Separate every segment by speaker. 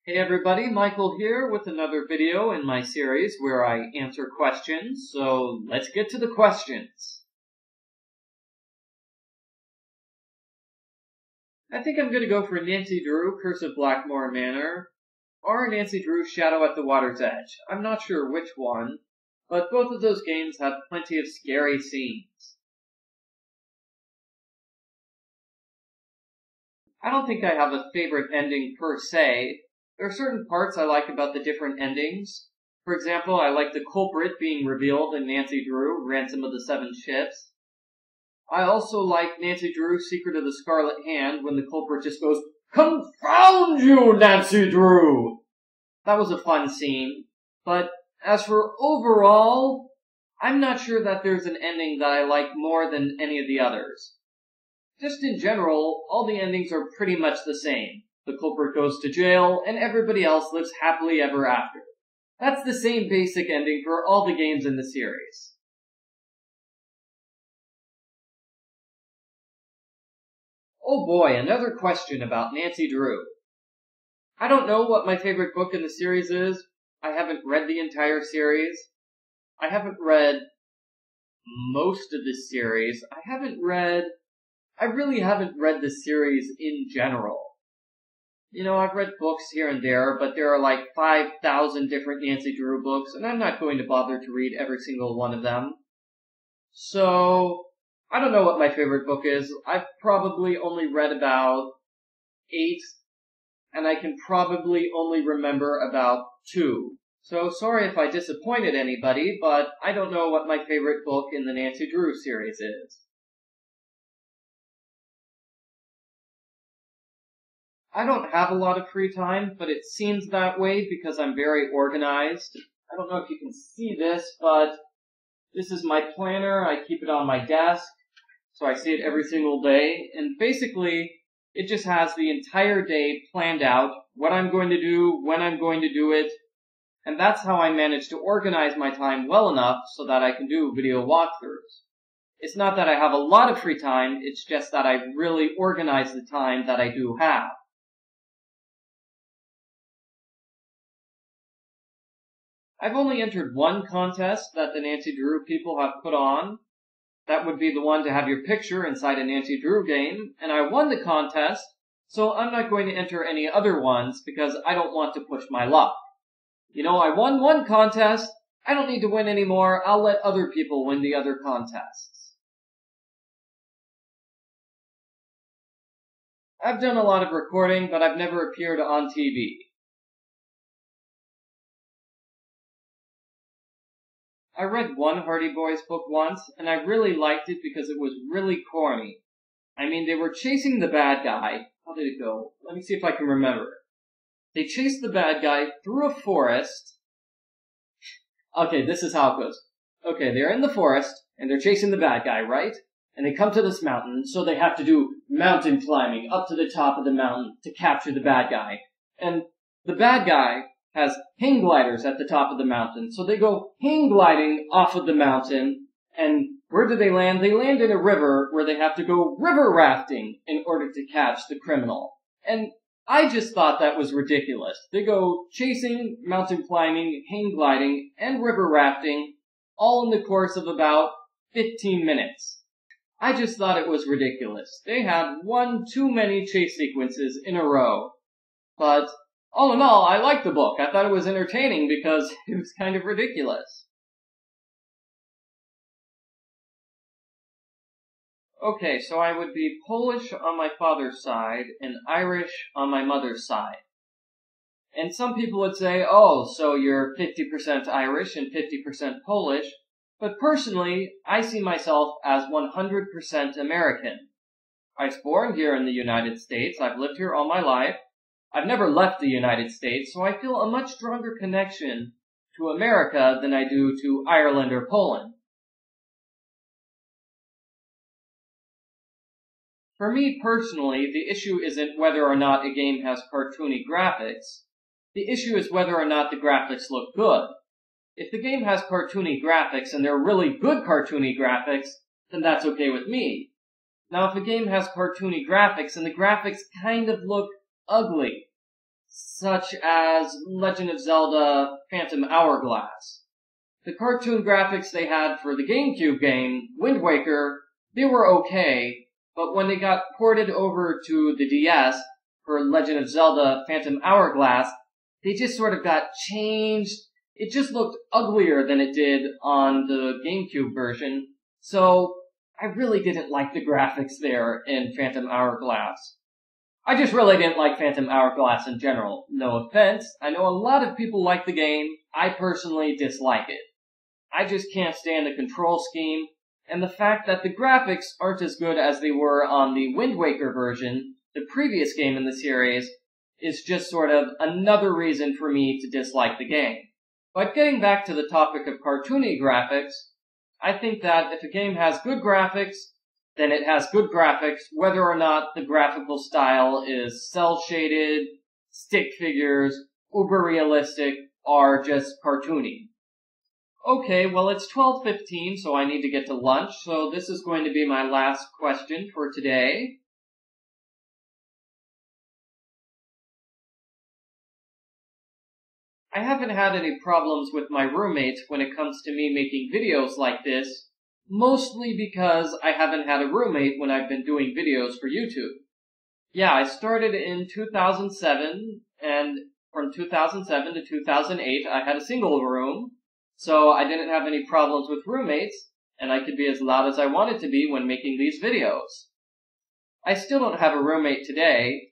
Speaker 1: Hey everybody, Michael here with another video in my series where I answer questions, so let's get to the questions. I think I'm going to go for Nancy Drew, Curse of Blackmore Manor, or Nancy Drew, Shadow at the Water's Edge. I'm not sure which one, but both of those games have plenty of scary scenes. I don't think I have a favorite ending per se. There are certain parts I like about the different endings. For example, I like the culprit being revealed in Nancy Drew, Ransom of the Seven Ships. I also like Nancy Drew, Secret of the Scarlet Hand, when the culprit just goes, "Confound you, Nancy Drew!" That was a fun scene. But as for overall, I'm not sure that there's an ending that I like more than any of the others. Just in general, all the endings are pretty much the same. The culprit goes to jail, and everybody else lives happily ever after. That's the same basic ending for all the games in the series. Oh boy, another question about Nancy Drew. I don't know what my favorite book in the series is. I haven't read the entire series. I haven't read most of the series. I really haven't read the series in general. You know, I've read books here and there, but there are like 5,000 different Nancy Drew books, and I'm not going to bother to read every single one of them. So, I don't know what my favorite book is. I've probably only read about 8, and I can probably only remember about 2. So sorry if I disappointed anybody, but I don't know what my favorite book in the Nancy Drew series is. I don't have a lot of free time, but it seems that way because I'm very organized. I don't know if you can see this, but this is my planner. I keep it on my desk, so I see it every single day. And basically, it just has the entire day planned out, what I'm going to do, when I'm going to do it. And that's how I manage to organize my time well enough so that I can do video walkthroughs. It's not that I have a lot of free time, it's just that I really organize the time that I do have. I've only entered one contest that the Nancy Drew people have put on. That would be the one to have your picture inside a Nancy Drew game, and I won the contest, so I'm not going to enter any other ones because I don't want to push my luck. You know, I won one contest, I don't need to win any more, I'll let other people win the other contests. I've done a lot of recording, but I've never appeared on TV. I read one Hardy Boys book once, and I really liked it because it was really corny. I mean, they were chasing the bad guy. How did it go? Let me see if I can remember. They chased the bad guy through a forest. Okay, this is how it goes. Okay, they're in the forest, and they're chasing the bad guy, right? And they come to this mountain, so they have to do mountain climbing up to the top of the mountain to capture the bad guy. And the bad guy has hang gliders at the top of the mountain. So they go hang gliding off of the mountain, and where do they land? They land in a river where they have to go river rafting in order to catch the criminal. And I just thought that was ridiculous. They go chasing, mountain climbing, hang gliding, and river rafting all in the course of about 15 minutes. I just thought it was ridiculous. They had one too many chase sequences in a row. But all in all, I liked the book. I thought it was entertaining because it was kind of ridiculous. Okay, so I would be Polish on my father's side and Irish on my mother's side. And some people would say, oh, so you're 50% Irish and 50% Polish. But personally, I see myself as 100% American. I was born here in the United States. I've lived here all my life. I've never left the United States, so I feel a much stronger connection to America than I do to Ireland or Poland. For me personally, the issue isn't whether or not a game has cartoony graphics. The issue is whether or not the graphics look good. If the game has cartoony graphics and they're really good cartoony graphics, then that's okay with me. Now, if a game has cartoony graphics and the graphics kind of look ugly, such as Legend of Zelda Phantom Hourglass. The cartoon graphics they had for the GameCube game, Wind Waker, they were okay, but when they got ported over to the DS for Legend of Zelda Phantom Hourglass, they just sort of got changed. It just looked uglier than it did on the GameCube version, so I really didn't like the graphics there in Phantom Hourglass. I just really didn't like Phantom Hourglass in general. No offense, I know a lot of people like the game. I personally dislike it. I just can't stand the control scheme, and the fact that the graphics aren't as good as they were on the Wind Waker version, the previous game in the series, is just sort of another reason for me to dislike the game. But getting back to the topic of cartoony graphics, I think that if a game has good graphics, then it has good graphics, whether or not the graphical style is cel-shaded, stick figures, uber realistic, or just cartoony. Okay, well it's 12:15, so I need to get to lunch, so this is going to be my last question for today. I haven't had any problems with my roommates when it comes to me making videos like this, mostly because I haven't had a roommate when I've been doing videos for YouTube. Yeah, I started in 2007, and from 2007 to 2008 I had a single room, so I didn't have any problems with roommates, and I could be as loud as I wanted to be when making these videos. I still don't have a roommate today.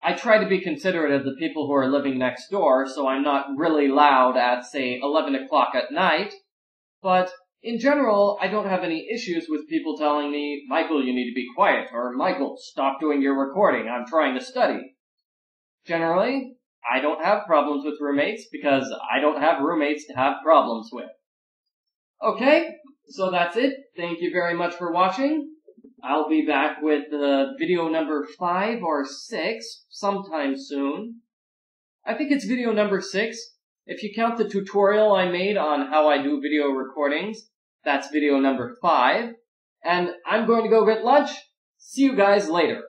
Speaker 1: I try to be considerate of the people who are living next door, so I'm not really loud at, say, 11 o'clock at night, but in general, I don't have any issues with people telling me, Michael, you need to be quiet, or Michael, stop doing your recording, I'm trying to study. Generally, I don't have problems with roommates because I don't have roommates to have problems with. Okay, so that's it. Thank you very much for watching. I'll be back with video number 5 or 6 sometime soon. I think it's video number 6. If you count the tutorial I made on how I do video recordings, that's video number 5. And I'm going to go get lunch. See you guys later.